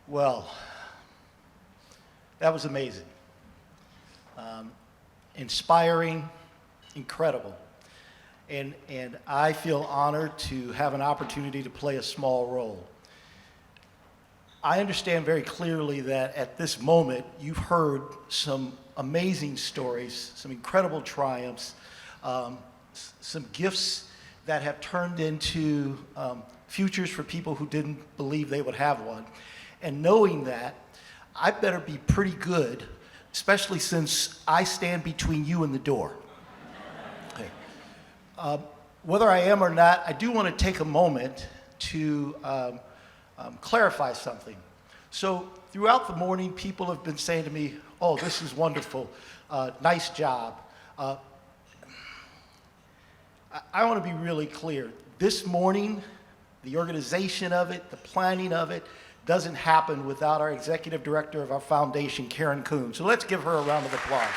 Well, that was amazing. Inspiring, incredible. And I feel honored to have an opportunity to play a small role. I understand very clearly that at this moment, you've heard some amazing stories, some incredible triumphs, some gifts that have turned into futures for people who didn't believe they would have one. And knowing that, I better be pretty good, especially since I stand between you and the door. Okay. Whether I am or not, I do want to take a moment to clarify something. So throughout the morning, people have been saying to me, "Oh, this is wonderful, nice job." I want to be really clear. This morning, the organization of it, the planning of it, doesn't happen without our executive director of our foundation, Karen Kuhn. So let's give her a round of applause.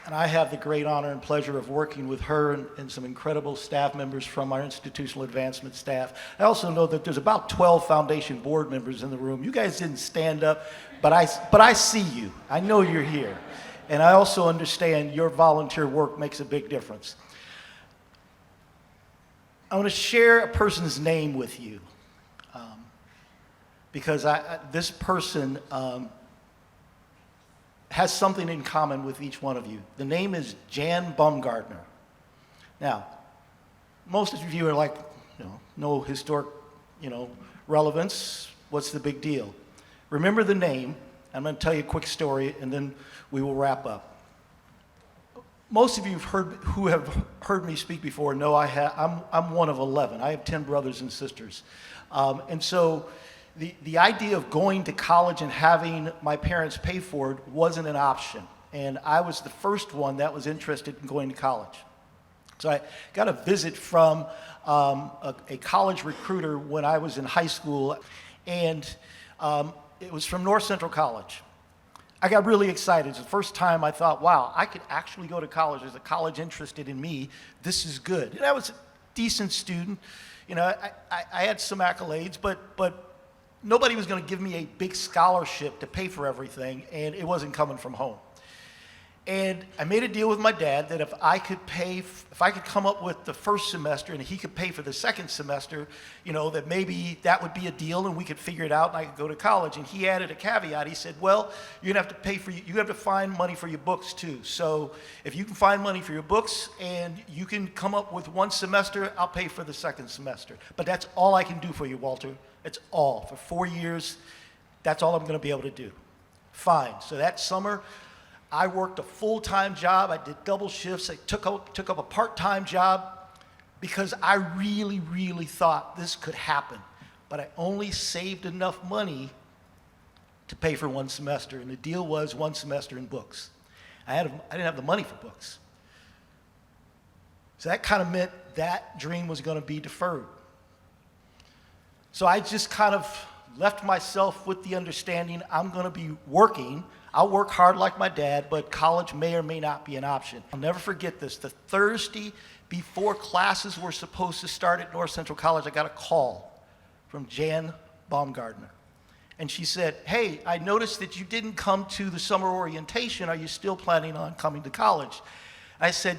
And I have the great honor and pleasure of working with her and some incredible staff members from our institutional advancement staff. I also know that there's about 12 foundation board members in the room. You guys didn't stand up, but I see you. I know you're here. And I also understand your volunteer work makes a big difference. I want to share a person's name with you because this person has something in common with each one of you. The name is Jan Baumgartner. Now, most of you are like, no historic, relevance. What's the big deal? Remember the name. I'm going to tell you a quick story, and then we will wrap up. Most of you who have heard me speak before know I'm one of 11. I have 10 brothers and sisters. And so the idea of going to college and having my parents pay for it wasn't an option. And I was the first one that was interested in going to college. So I got a visit from a college recruiter when I was in high school, and it was from North Central College. I got really excited. It's the first time I thought, wow, I could actually go to college. There's a college interested in me. This is good. And I was a decent student. I had some accolades, but nobody was going to give me a big scholarship to pay for everything, and it wasn't coming from home. And I made a deal with my dad that if I could come up with the first semester and he could pay for the second semester, that maybe that would be a deal and we could figure it out and I could go to college. And he added a caveat. He said, well, you have to find money for your books too. So if you can find money for your books and you can come up with one semester, I'll pay for the second semester. But that's all I can do for you, Walter. It's all. For 4 years, that's all I'm going to be able to do. Fine. So that summer, I worked a full-time job. I did double shifts. I took up a part-time job because I really, really thought this could happen. But I only saved enough money to pay for one semester, and the deal was one semester in books. I didn't have the money for books. So that kind of meant that dream was going to be deferred. So I just kind of left myself with the understanding I'm going to be working. I'll work hard like my dad, but college may or may not be an option. I'll never forget this. The Thursday before classes were supposed to start at North Central College, I got a call from Jan Baumgartner. And she said, hey, I noticed that you didn't come to the summer orientation. Are you still planning on coming to college? I said,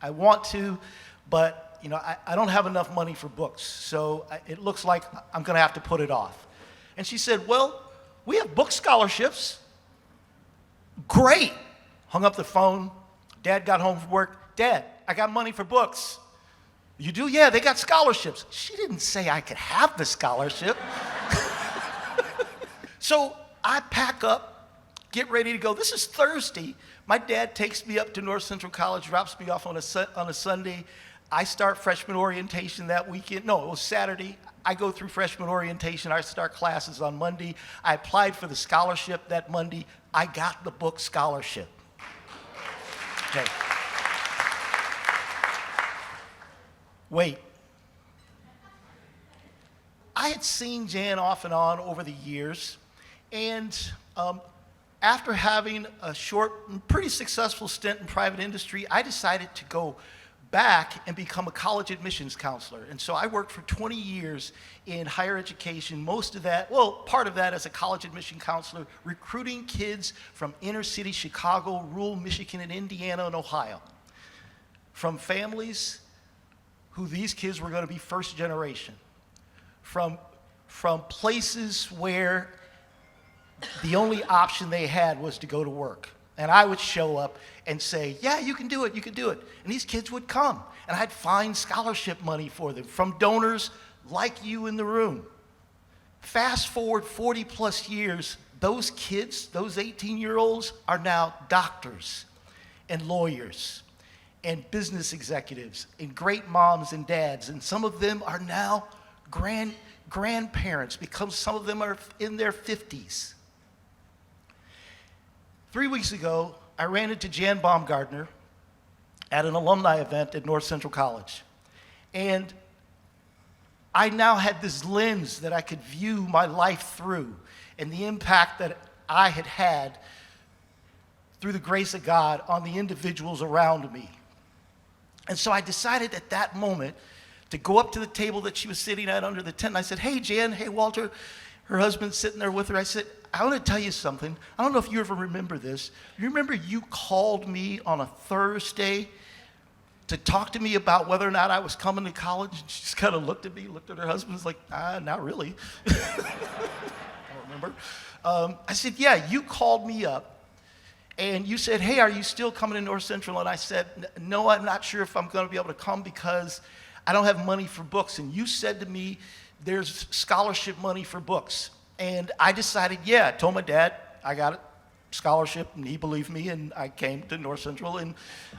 I want to, but I don't have enough money for books, so it looks like I'm going to have to put it off. And she said, well, we have book scholarships. Great. Hung up the phone. Dad got home from work. Dad, I got money for books. You do? Yeah, they got scholarships. She didn't say I could have the scholarship. So I pack up, get ready to go. This is Thursday. My dad takes me up to North Central College, drops me off on a Sunday. I start freshman orientation that weekend. No, it was Saturday. I go through freshman orientation. I start classes on Monday. I applied for the scholarship that Monday. I got the book scholarship. Okay. Wait. I had seen Jan off and on over the years, and after having a short and pretty successful stint in private industry, I decided to go back and become a college admissions counselor. And so I worked for 20 years in higher education, most of that, well, part of that as a college admission counselor, recruiting kids from inner city Chicago, rural Michigan, and Indiana, and Ohio, from families who these kids were going to be first generation, from places where the only option they had was to go to work. And I would show up and say, yeah, you can do it, you can do it. And these kids would come, and I'd find scholarship money for them from donors like you in the room. Fast forward 40 plus years, those kids, those 18-year-olds, are now doctors and lawyers and business executives and great moms and dads. And some of them are now grandparents, because some of them are in their 50s. 3 weeks ago, I ran into Jan Baumgartner at an alumni event at North Central College. And I now had this lens that I could view my life through, and the impact that I had had through the grace of God on the individuals around me. And so I decided at that moment to go up to the table that she was sitting at under the tent, and I said, hey, Jan, hey, Walter. Her husband's sitting there with her. I said, I want to tell you something. I don't know if you ever remember this. You remember you called me on a Thursday to talk to me about whether or not I was coming to college? And she just kind of looked at me, looked at her husband, was like, not really. I don't remember. I said, yeah, you called me up, and you said, hey, are you still coming to North Central? And I said, no, I'm not sure if I'm going to be able to come because I don't have money for books. And you said to me, there's scholarship money for books. And I decided, yeah, I told my dad I got a scholarship, and he believed me, and I came to North Central and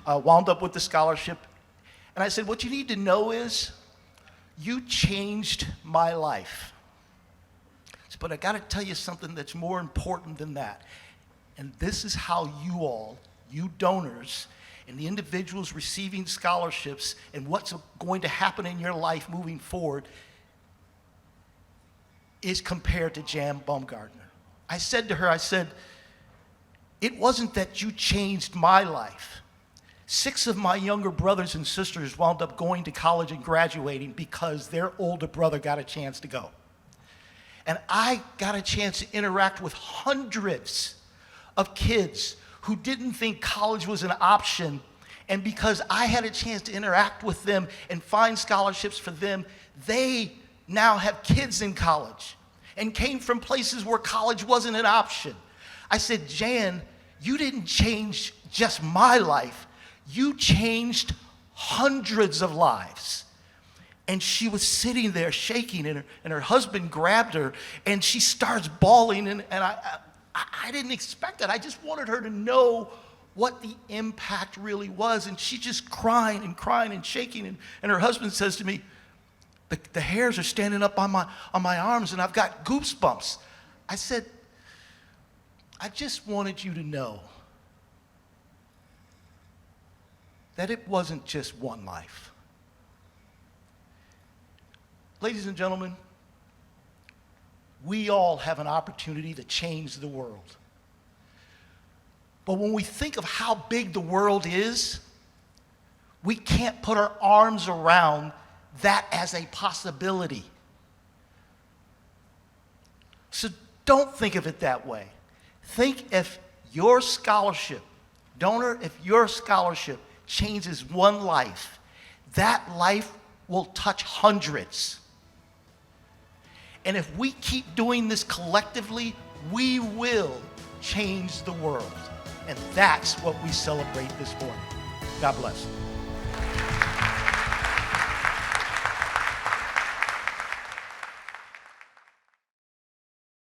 wound up with the scholarship. And I said, what you need to know is you changed my life. But I got to tell you something that's more important than that. And this is how you all, you donors, and the individuals receiving scholarships, and what's going to happen in your life moving forward is compared to Jan Baumgartner. I said to her, I said, it wasn't that you changed my life. 6 of my younger brothers and sisters wound up going to college and graduating because their older brother got a chance to go. And I got a chance to interact with hundreds of kids who didn't think college was an option. And because I had a chance to interact with them and find scholarships for them, they now have kids in college and came from places where college wasn't an option. I said, Jan, you didn't change just my life. You changed hundreds of lives. And she was sitting there shaking, and her husband grabbed her, and she starts bawling, and I didn't expect that. I just wanted her to know what the impact really was, and she's just crying and shaking, and her husband says to me, the hairs are standing up on my arms, and I've got goosebumps. I said, I just wanted you to know that it wasn't just one life. Ladies and gentlemen, we all have an opportunity to change the world. But when we think of how big the world is, we can't put our arms around that as a possibility. So don't think of it that way. Think if your scholarship, donor, if your scholarship changes one life, that life will touch hundreds. And if we keep doing this collectively, we will change the world. And that's what we celebrate this morning. God bless.